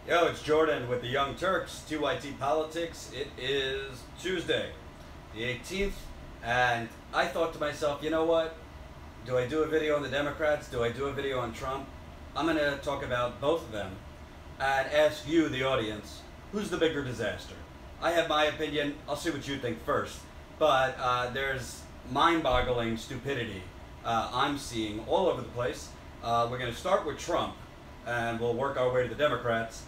Yo, it's Jordan with the Young Turks, TYT Politics. It is Tuesday, the 18th, and I thought to myself, you know what? Do I do a video on the Democrats? Do I do a video on Trump? I'm going to talk about both of them and ask you, the audience, who's the bigger disaster? I have my opinion. I'll see what you think first. But there's mind-boggling stupidity I'm seeing all over the place. We're going to start with Trump, and we'll work our way to the Democrats.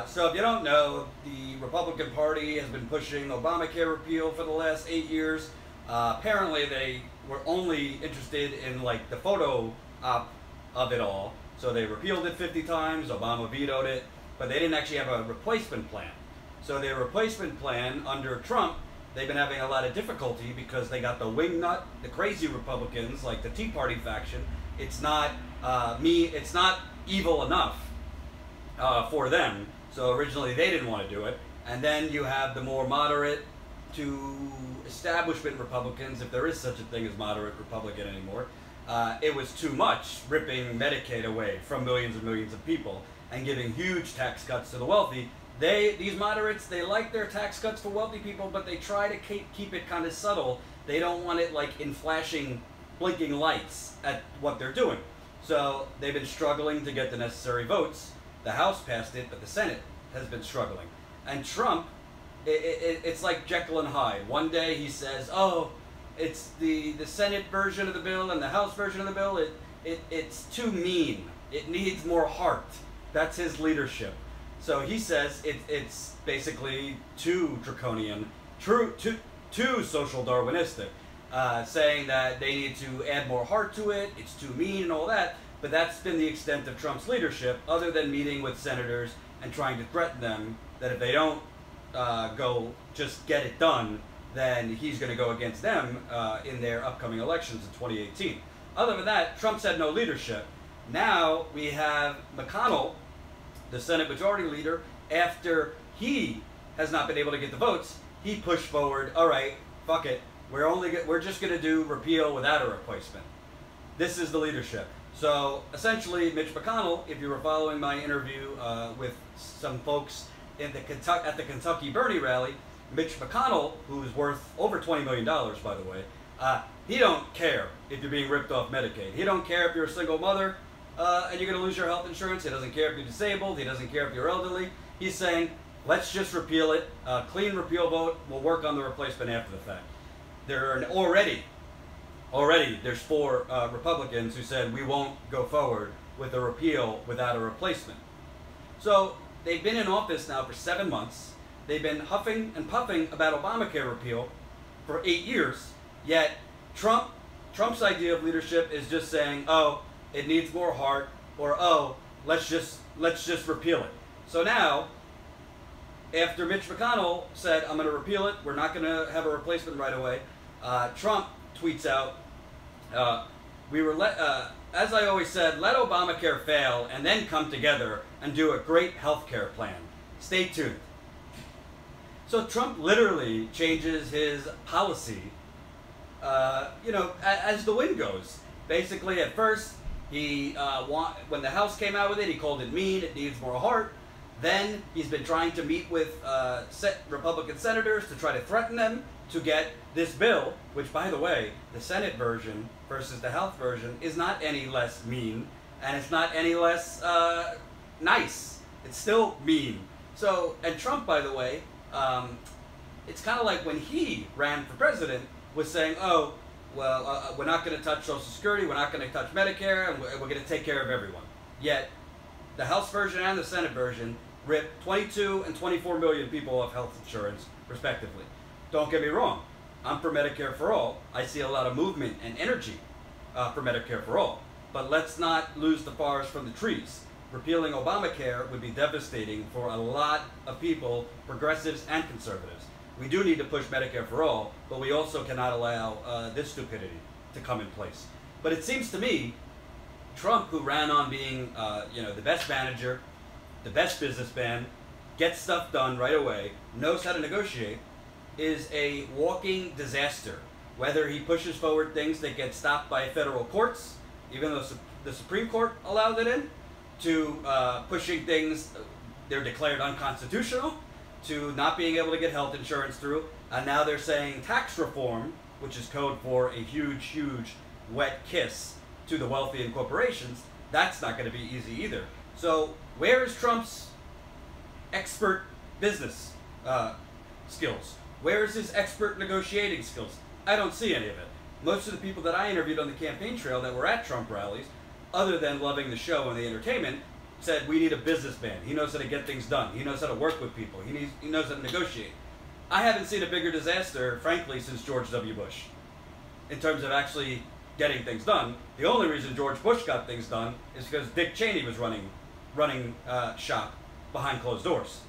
So if you don't know, the Republican Party has been pushing Obamacare repeal for the last 8 years. Apparently they were only interested in like the photo op of it all. So they repealed it 50 times, Obama vetoed it, but they didn't actually have a replacement plan. So their replacement plan under Trump, they've been having a lot of difficulty because they got the wingnut, the crazy Republicans, like the Tea Party faction. It's not it's not evil enough for them. So originally they didn't want to do it. And then you have the more moderate to establishment Republicans, if there is such a thing as moderate Republican anymore. It was too much, ripping Medicaid away from millions and millions of people and giving huge tax cuts to the wealthy. These moderates, they like their tax cuts for wealthy people, but they try to keep it kind of subtle. They don't want it like in flashing, blinking lights at what they're doing. So they've been struggling to get the necessary votes. The House passed it, but the Senate has been struggling. And Trump, it's like Jekyll and Hyde. One day he says, oh, it's the Senate version of the bill and the House version of the bill. It's too mean. It needs more heart. That's his leadership. So he says it's basically too draconian, too social Darwinistic, saying that they need to add more heart to it, it's too mean and all that. But that's been the extent of Trump's leadership, other than meeting with senators and trying to threaten them that if they don't just get it done, then he's going to go against them in their upcoming elections in 2018. Other than that, Trump's had no leadership. Now we have McConnell, the Senate Majority Leader. After he has not been able to get the votes, he pushed forward, all right, fuck it, we're just going to do repeal without a replacement. This is the leadership. So essentially, Mitch McConnell, if you were following my interview with some folks at the Kentucky Bernie rally, Mitch McConnell, who's worth over $20 million, by the way, he don't care if you're being ripped off Medicaid. He don't care if you're a single mother and you're going to lose your health insurance. He doesn't care if you're disabled. He doesn't care if you're elderly. He's saying, let's just repeal it. Clean repeal vote. We'll work on the replacement after the fact. There are already there's 4 Republicans who said we won't go forward with a repeal without a replacement. So they've been in office now for 7 months. They've been huffing and puffing about Obamacare repeal for 8 years. Yet Trump's idea of leadership is just saying, oh, it needs more heart, or oh, let's just repeal it. So now, after Mitch McConnell said, I'm going to repeal it, we're not going to have a replacement right away, Trump tweets out, as I always said, let Obamacare fail and then come together and do a great health care plan. Stay tuned. So Trump literally changes his policy, as the wind goes. Basically, at first, when the House came out with it, he called it mean, it needs more heart. Then he's been trying to meet with Republican senators to try to threaten them to get this bill, which, by the way, the Senate version versus the House version is not any less mean, and it's not any less nice. It's still mean. So, and Trump, by the way, it's kind of like when he ran for president, was saying, oh, well, we're not going to touch Social Security, we're not going to touch Medicare, and we're going to take care of everyone. Yet, the House version and the Senate version ripped 22 and 24 million people off health insurance, respectively. Don't get me wrong, I'm for Medicare for all. I see a lot of movement and energy for Medicare for all. But let's not lose the forest from the trees. Repealing Obamacare would be devastating for a lot of people, progressives and conservatives. We do need to push Medicare for all, but we also cannot allow this stupidity to come in place. But it seems to me, Trump, who ran on being the best manager, the best businessman, gets stuff done right away, knows how to negotiate, is a walking disaster. Whether he pushes forward things that get stopped by federal courts, even though the Supreme Court allowed it in, to pushing things they're declared unconstitutional, to not being able to get health insurance through, and now they're saying tax reform, which is code for a huge, huge wet kiss to the wealthy and corporations. That's not going to be easy either. So where is Trump's expert business skills? Where is his expert negotiating skills? I don't see any of it. Most of the people that I interviewed on the campaign trail that were at Trump rallies, other than loving the show and the entertainment, said we need a businessman. He knows how to get things done. He knows how to work with people. He knows how to negotiate. I haven't seen a bigger disaster, frankly, since George W. Bush, in terms of actually getting things done. The only reason George Bush got things done is because Dick Cheney was running shop behind closed doors.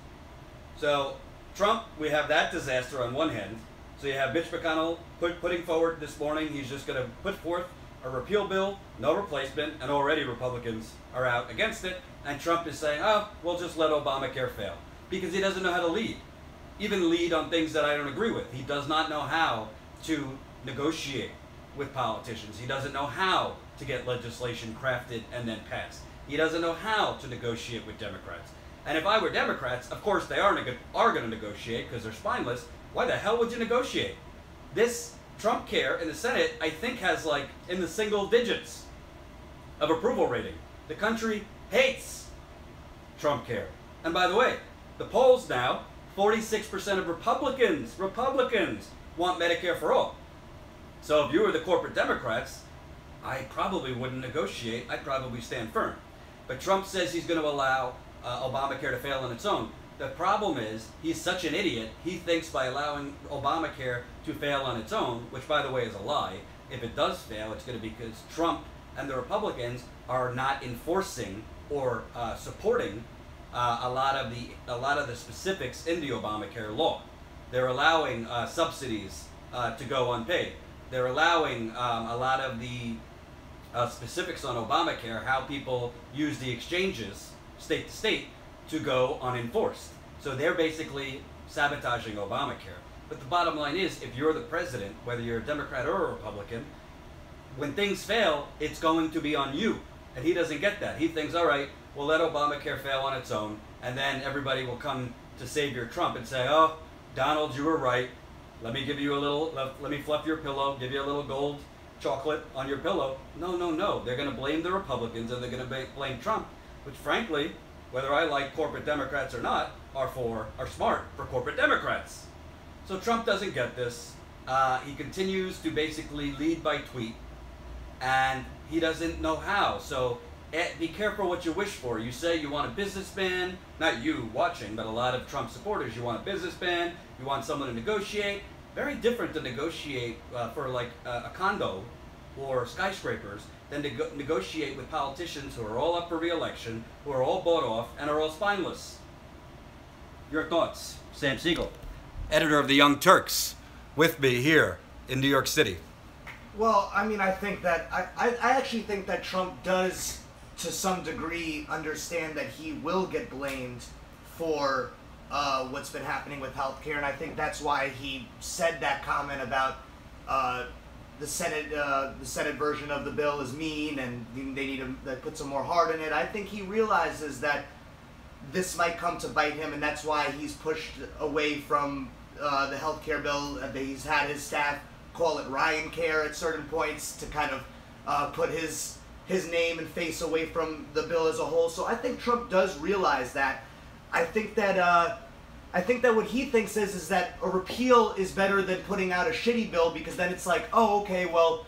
So Trump, we have that disaster on one hand. So you have Mitch McConnell putting forward this morning, he's just going to put forth a repeal bill, no replacement, and already Republicans are out against it. And Trump is saying, oh, we'll just let Obamacare fail. Because he doesn't know how to lead. Even lead on things that I don't agree with. He does not know how to negotiate with politicians. He doesn't know how to get legislation crafted and then passed. He doesn't know how to negotiate with Democrats. And if I were Democrats, of course they are going to negotiate because they're spineless. Why the hell would you negotiate? This Trump care in the Senate, I think, has like in the single digits of approval rating. The country hates Trump care. And by the way, the polls now, 46% of Republicans want Medicare for all. So if you were the corporate Democrats, I probably wouldn't negotiate. I'd probably stand firm. But Trump says he's going to allow Obamacare to fail on its own. The problem is, he's such an idiot, he thinks by allowing Obamacare to fail on its own, which by the way is a lie, if it does fail, it's going to be because Trump and the Republicans are not enforcing or supporting a lot of the specifics in the Obamacare law. They're allowing subsidies to go unpaid. They're allowing a lot of the specifics on Obamacare, how people use the exchanges, state to state, to go unenforced. So they're basically sabotaging Obamacare. But the bottom line is, if you're the president, whether you're a Democrat or a Republican, when things fail, it's going to be on you. And he doesn't get that. He thinks, all right, we'll let Obamacare fail on its own, and then everybody will come to Savior Trump and say, oh, Donald, you were right. Let me give you a little, let me fluff your pillow, give you a little gold chocolate on your pillow. No, no, no. They're going to blame the Republicans and they're going to blame Trump, which frankly, whether I like corporate Democrats or not, are smart for corporate Democrats. So Trump doesn't get this. He continues to basically lead by tweet, and he doesn't know how. So be careful what you wish for. You say you want a businessman, not you watching, but a lot of Trump supporters. You want a businessman, you want someone to negotiate. Very different to negotiate for like a condo or skyscrapers than to negotiate with politicians who are all up for re-election, who are all bought off, and are all spineless. Your thoughts? Sam Siegel, editor of the Young Turks, with me here in New York City. Well, I mean, I think that, I actually think that Trump does, to some degree, understand that he will get blamed for what's been happening with healthcare, and I think that's why he said that comment about the Senate version of the bill is mean and they need to put some more heart in it. I think he realizes that this might come to bite him, and that's why he's pushed away from the healthcare bill. He's had his staff call it Ryan Care at certain points to kind of put his name and face away from the bill as a whole. So I think Trump does realize that. I think that what he thinks is that a repeal is better than putting out a shitty bill, because then it's like, oh, okay, well,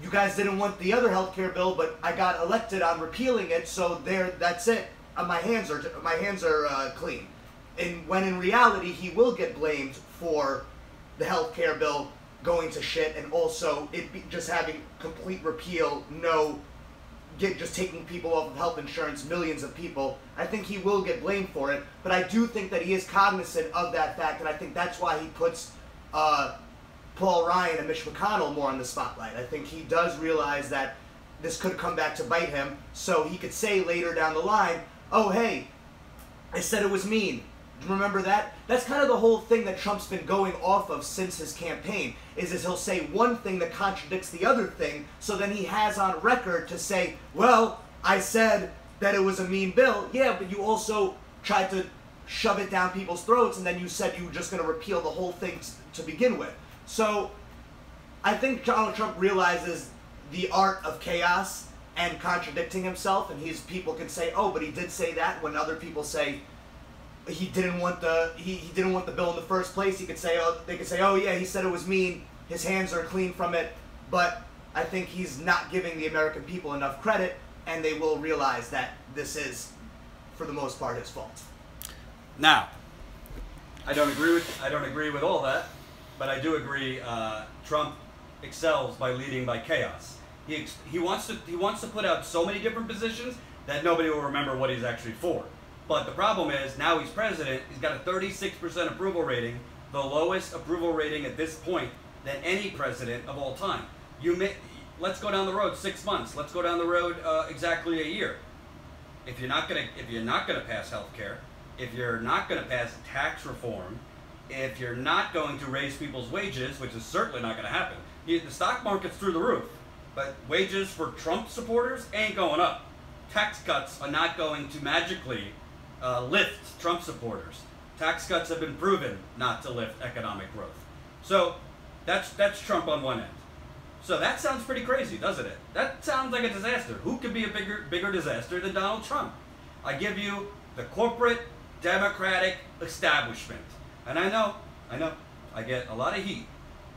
you guys didn't want the other healthcare bill, but I got elected on repealing it, so that's it. My hands are clean. And when in reality, he will get blamed for the healthcare bill going to shit, and also just having complete repeal, just taking people off of health insurance, millions of people. I think he will get blamed for it, but I do think that he is cognizant of that fact, and I think that's why he puts Paul Ryan and Mitch McConnell more on the spotlight. I think he does realize that this could come back to bite him, so he could say later down the line, oh, hey, I said it was mean. Remember that? That's kind of the whole thing that Trump's been going off of since his campaign, is he'll say one thing that contradicts the other thing, so then he has on record to say, well, I said that it was a mean bill. Yeah, but you also tried to shove it down people's throats, and then you said you were just going to repeal the whole thing to begin with. So I think Donald Trump realizes the art of chaos and contradicting himself, and people can say, oh, but he did say that, when other people say he didn't want the he didn't want the bill in the first place. They could say, oh yeah, he said it was mean, his hands are clean from it. But I think he's not giving the American people enough credit, and they will realize that this is, for the most part, his fault. Now, I don't agree with all that, but I do agree. Trump excels by leading by chaos. He wants to put out so many different positions that nobody will remember what he's actually for. But the problem is, now he's president. He's got a 36% approval rating, the lowest approval rating at this point than any president of all time. Let's go down the road 6 months. Let's go down the road exactly a year. If you're not gonna pass health care, if you're not gonna pass tax reform, if you're not going to raise people's wages, which is certainly not gonna happen. The stock market's through the roof, but wages for Trump supporters ain't going up. Tax cuts are not going to magically lift Trump supporters. Tax cuts have been proven not to lift economic growth. So that's Trump on one end. So that sounds pretty crazy, doesn't it? That sounds like a disaster. Who could be a bigger disaster than Donald Trump? I give you the corporate Democratic establishment. And I know, I get a lot of heat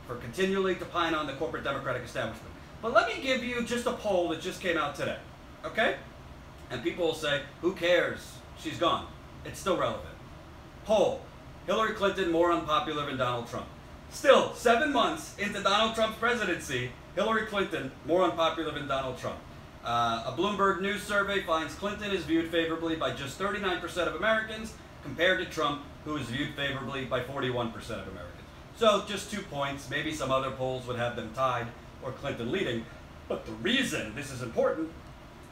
for continually to pine on the corporate Democratic establishment. But let me give you just a poll that just came out today, okay? And people will say, who cares? She's gone. It's still relevant. Poll, Hillary Clinton more unpopular than Donald Trump. Still, 7 months into Donald Trump's presidency, Hillary Clinton more unpopular than Donald Trump. A Bloomberg News survey finds Clinton is viewed favorably by just 39% of Americans, compared to Trump, who is viewed favorably by 41% of Americans. So just 2 points. Maybe some other polls would have them tied or Clinton leading. But the reason this is important,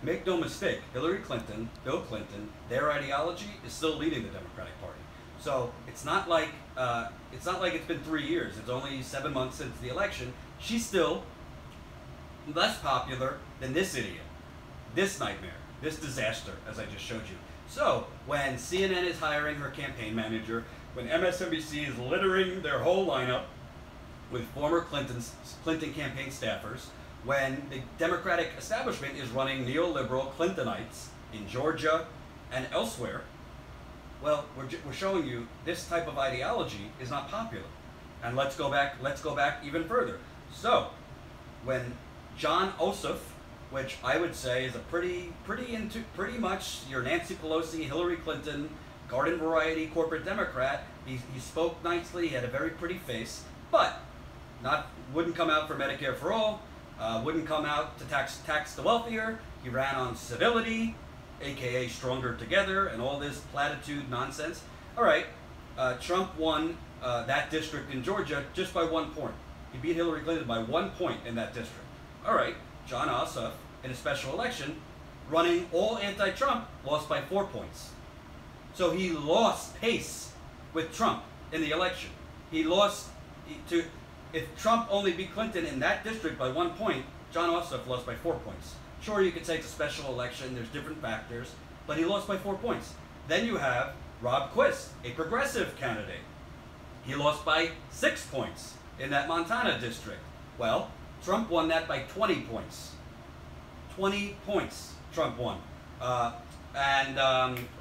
make no mistake, Hillary Clinton, Bill Clinton, their ideology is still leading the Democratic Party. So it's not like it's been 3 years. It's only 7 months since the election. She's still less popular than this idiot, this nightmare, this disaster, as I just showed you. So when CNN is hiring her campaign manager, when MSNBC is littering their whole lineup with former Clinton campaign staffers, when the Democratic establishment is running neoliberal Clintonites in Georgia and elsewhere, well, we're showing you this type of ideology is not popular. And let's go back even further. So when John Ossoff, which I would say is a pretty much your Nancy Pelosi, Hillary Clinton, garden variety corporate Democrat, he spoke nicely, he had a very pretty face, but wouldn't come out for Medicare for all, wouldn't come out to tax the wealthier. He ran on civility, aka stronger together, and all this platitude nonsense. All right, Trump won that district in Georgia just by 1 point. He beat Hillary Clinton by 1 point in that district. All right, John Ossoff, in a special election, running all anti-Trump, lost by 4 points. So he lost pace with Trump in the election. He lost to, if Trump only beat Clinton in that district by 1 point, John Ossoff lost by 4 points. Sure, you could say it's a special election, there's different factors, but he lost by 4 points. Then you have Rob Quist, a progressive candidate. He lost by 6 points in that Montana district. Well, Trump won that by 20 points. 20 points Trump won. And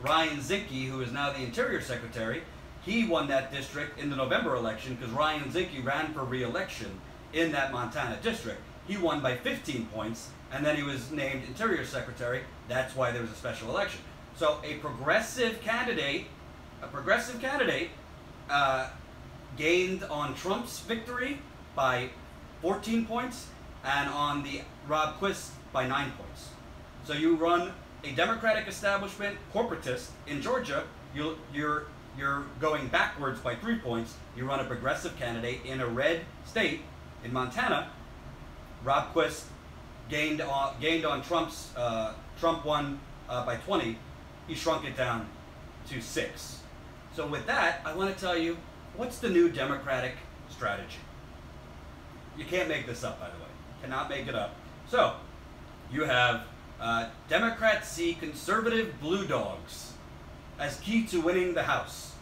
Ryan Zinke, who is now the Interior Secretary, he won that district in the November election because Ryan Zinke ran for re-election in that Montana district. He won by 15 points, and then he was named Interior Secretary. That's why there was a special election. So a progressive candidate gained on Trump's victory by 14 points, and on the Rob Quist by 9 points. So you run a Democratic establishment corporatist in Georgia, you're going backwards by 3 points. You run a progressive candidate in a red state in Montana. Rob Quist gained on Trump's. Trump won by 20. He shrunk it down to 6. So with that, I want to tell you what's the new Democratic strategy. You can't make this up, by the way. You cannot make it up. So you have Democrats see conservative blue dogs as key to winning the House.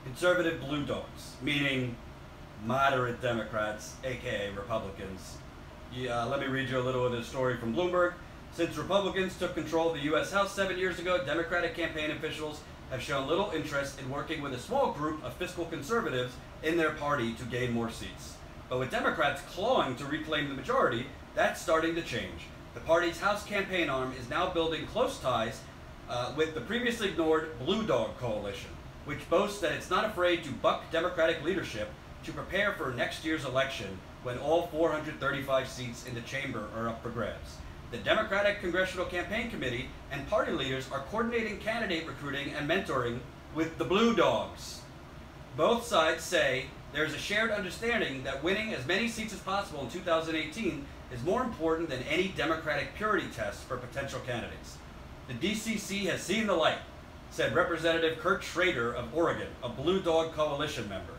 Conservative blue dogs, meaning moderate Democrats, aka Republicans. Let me read you a little of this story from Bloomberg. Since Republicans took control of the U.S. House 7 years ago, Democratic campaign officials have shown little interest in working with a small group of fiscal conservatives in their party to gain more seats. But with Democrats clawing to reclaim the majority, that's starting to change. The party's House campaign arm is now building close ties with the previously ignored Blue Dog Coalition, which boasts that it's not afraid to buck Democratic leadership to prepare for next year's election when all 435 seats in the chamber are up for grabs. The Democratic Congressional Campaign Committee and party leaders are coordinating candidate recruiting and mentoring with the Blue Dogs. Both sides say there's a shared understanding that winning as many seats as possible in 2018 is more important than any Democratic purity test for potential candidates. The DCC has seen the light, said Representative Kurt Schrader of Oregon, a Blue Dog Coalition member.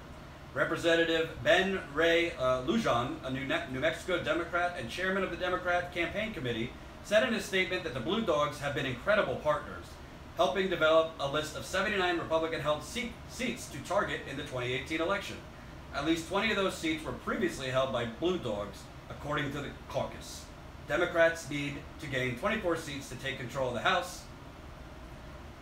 Representative Ben Ray Lujan, a New Mexico Democrat and chairman of the Democrat Campaign Committee, said in his statement that the Blue Dogs have been incredible partners, helping develop a list of 79 Republican-held seats to target in the 2018 election. At least 20 of those seats were previously held by Blue Dogs, according to the caucus. Democrats need to gain 24 seats to take control of the House.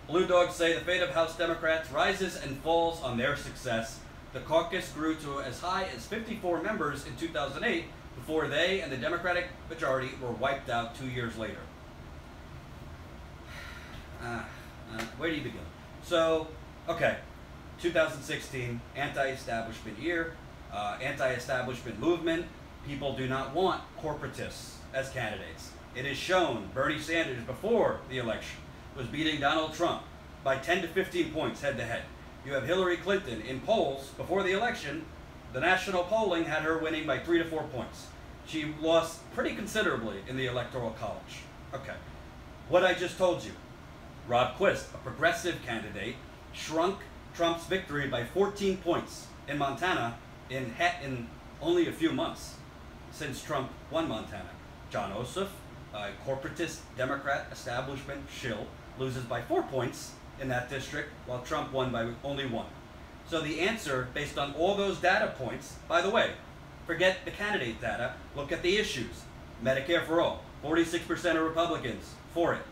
Blue Dogs say the fate of House Democrats rises and falls on their success. The caucus grew to as high as 54 members in 2008 before they and the Democratic majority were wiped out 2 years later. Where do you begin? So, okay, 2016, anti-establishment year, anti-establishment movement. People do not want corporatists as candidates. It is shown Bernie Sanders, before the election, was beating Donald Trump by 10 to 15 points head-to-head. You have Hillary Clinton in polls before the election. The national polling had her winning by 3 to 4 points. She lost pretty considerably in the Electoral College. Okay, what I just told you. Rob Quist, a progressive candidate, shrunk Trump's victory by 14 points in Montana in only a few months since Trump won Montana. John Ossoff, a corporatist Democrat establishment shill, loses by 4 points in that district, while Trump won by only 1. So the answer, based on all those data points, by the way, forget the candidate data, look at the issues. Medicare for all, 46% of Republicans for it.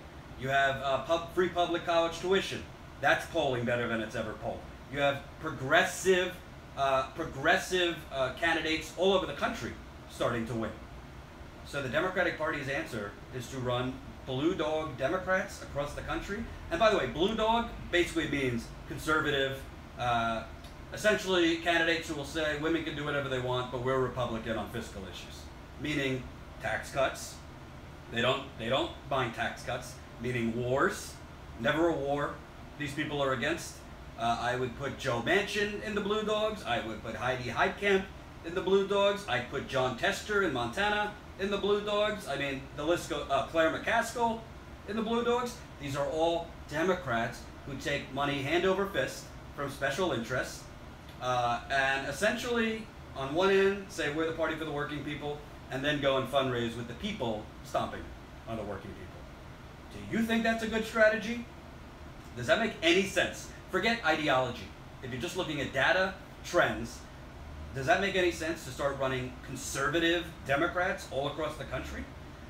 You have free public college tuition. That's polling better than it's ever polled. You have progressive candidates all over the country starting to win. So the Democratic Party's answer is to run Blue Dog Democrats across the country. And by the way, Blue Dog basically means conservative, essentially candidates who will say women can do whatever they want, but we're Republican on fiscal issues. Meaning tax cuts. They don't mind tax cuts. Meaning wars. Never a war. These people are against. I would put Joe Manchin in the Blue Dogs. I would put Heidi Heitkamp in the Blue Dogs. I'd put John Tester in Montana in the Blue Dogs. I mean, the list goes, Claire McCaskill in the Blue Dogs. These are all Democrats who take money hand over fist from special interests and essentially, on one end, say we're the party for the working people, and then go and fundraise with the people stomping on the working people. Do you think that's a good strategy? Does that make any sense? Forget ideology. If you're just looking at data, trends, does that make any sense to start running conservative Democrats all across the country?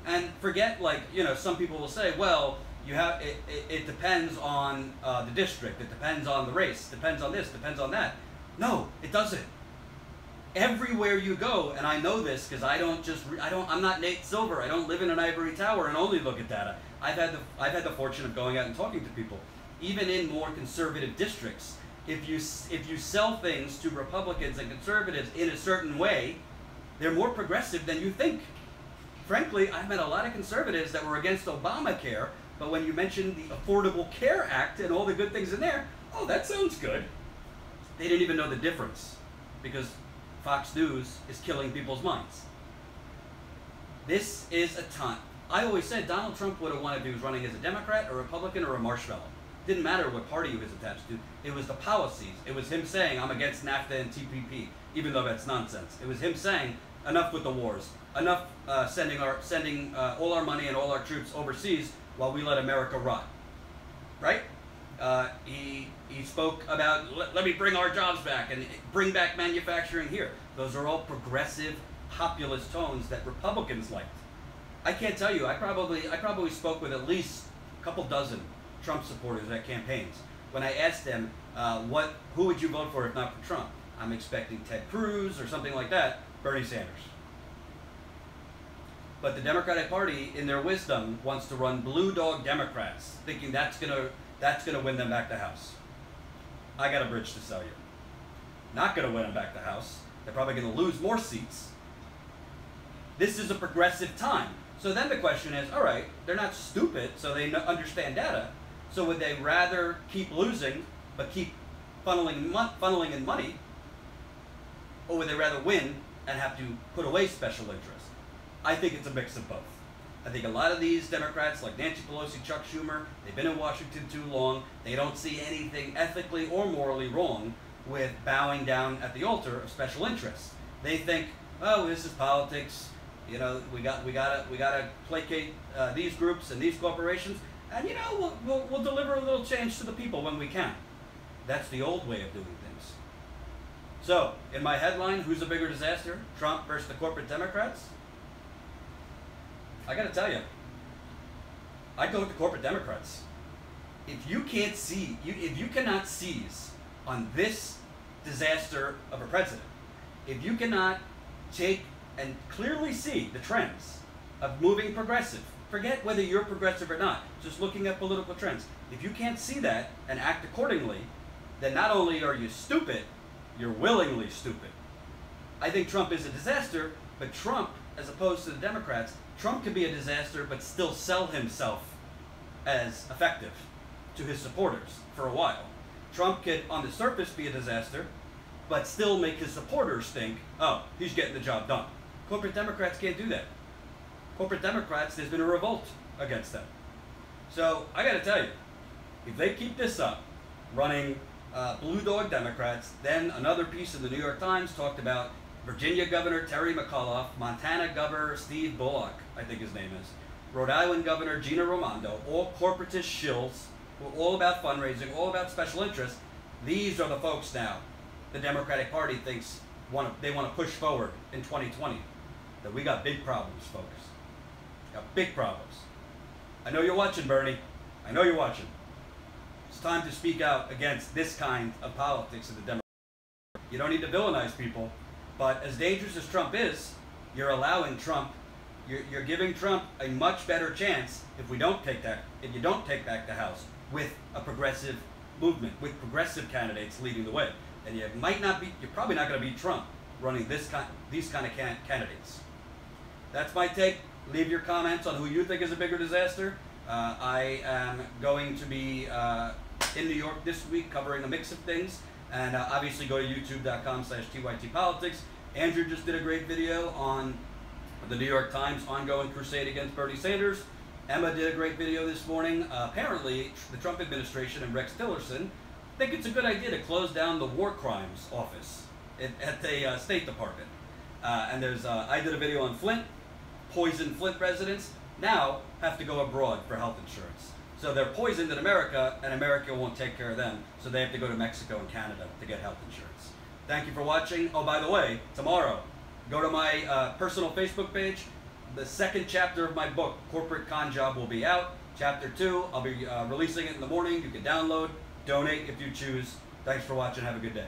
And forget, like, some people will say, well, it depends on the district, it depends on the race, depends on this, depends on that. No, it doesn't. Everywhere you go, and I know this because I'm not Nate Silver. I don't live in an ivory tower and only look at data. I've had the fortune of going out and talking to people. Even in more conservative districts, if you sell things to Republicans and conservatives in a certain way, they're more progressive than you think. Frankly, I've met a lot of conservatives that were against Obamacare, but when you mentioned the Affordable Care Act and all the good things in there, oh, that sounds good. They didn't even know the difference because Fox News is killing people's minds. This is a time. I always said Donald Trump would have won if he was running as a Democrat, a Republican, or a marshmallow. Didn't matter what party he was attached to. It was the policies. It was him saying, I'm against NAFTA and TPP, even though that's nonsense. It was him saying, enough with the wars. Enough sending all our money and all our troops overseas while we let America rot. Right? He spoke about let me bring our jobs back and bring back manufacturing here. Those are all progressive, populist tones that Republicans liked. I can't tell you. I probably spoke with at least a couple dozen Trump supporters at campaigns. When I asked them, who would you vote for if not for Trump? I'm expecting Ted Cruz or something like that. Bernie Sanders. But the Democratic Party, in their wisdom, wants to run blue dog Democrats, thinking that's gonna win them back the House. I got a bridge to sell you. Not gonna win them back the House. They're probably gonna lose more seats. This is a progressive time. So then the question is, all right, they're not stupid, so they understand data. So would they rather keep losing, but keep funneling in money, or would they rather win and have to put away special interest? I think it's a mix of both. I think a lot of these Democrats, like Nancy Pelosi, Chuck Schumer, they've been in Washington too long. They don't see anything ethically or morally wrong with bowing down at the altar of special interests. They think, oh, this is politics. You know, we gotta placate these groups and these corporations, and you know, we'll deliver a little change to the people when we can. That's the old way of doing things. So, in my headline, who's a bigger disaster? Trump versus the corporate Democrats? I gotta tell you, I'd go with the corporate Democrats. If you can't see, if you cannot seize on this disaster of a president, if you cannot take and clearly see the trends of moving progressive, forget whether you're progressive or not, just looking at political trends. If you can't see that and act accordingly, then not only are you stupid, you're willingly stupid. I think Trump is a disaster, but Trump, as opposed to the Democrats, Trump could be a disaster but still sell himself as effective to his supporters for a while. Trump could, on the surface, be a disaster, but still make his supporters think, oh, he's getting the job done. Corporate Democrats can't do that. Corporate Democrats, there's been a revolt against them. So, I gotta tell you, if they keep this up, running blue dog Democrats, then another piece in the New York Times talked about Virginia Governor Terry McAuliffe, Montana Governor Steve Bullock, I think his name is, Rhode Island Governor Gina Raimondo, all corporatist shills, who are all about fundraising, all about special interests. These are the folks now the Democratic Party thinks they want to push forward in 2020. That we got big problems, folks. Got big problems. I know you're watching, Bernie. I know you're watching. It's time to speak out against this kind of politics of the Democrats. You don't need to villainize people, but as dangerous as Trump is, you're allowing Trump, you're giving Trump a much better chance if you don't take back the House with a progressive movement, with progressive candidates leading the way. And you're probably not going to beat Trump running these kind of candidates. That's my take. Leave your comments on who you think is a bigger disaster. I am going to be in New York this week covering a mix of things. And obviously go to youtube.com/tytpolitics. Andrew just did a great video on the New York Times ongoing crusade against Bernie Sanders. Emma did a great video this morning. Apparently, the Trump administration and Rex Tillerson think it's a good idea to close down the war crimes office at the State Department. And there's I did a video on Flint. Poisoned Flint residents now have to go abroad for health insurance. So they're poisoned in America, and America won't take care of them, so they have to go to Mexico and Canada to get health insurance. Thank you for watching. Oh, by the way, tomorrow, go to my personal Facebook page. The second chapter of my book, Corporate Con Job, will be out. Chapter 2, I'll be releasing it in the morning. You can download, donate if you choose. Thanks for watching. Have a good day.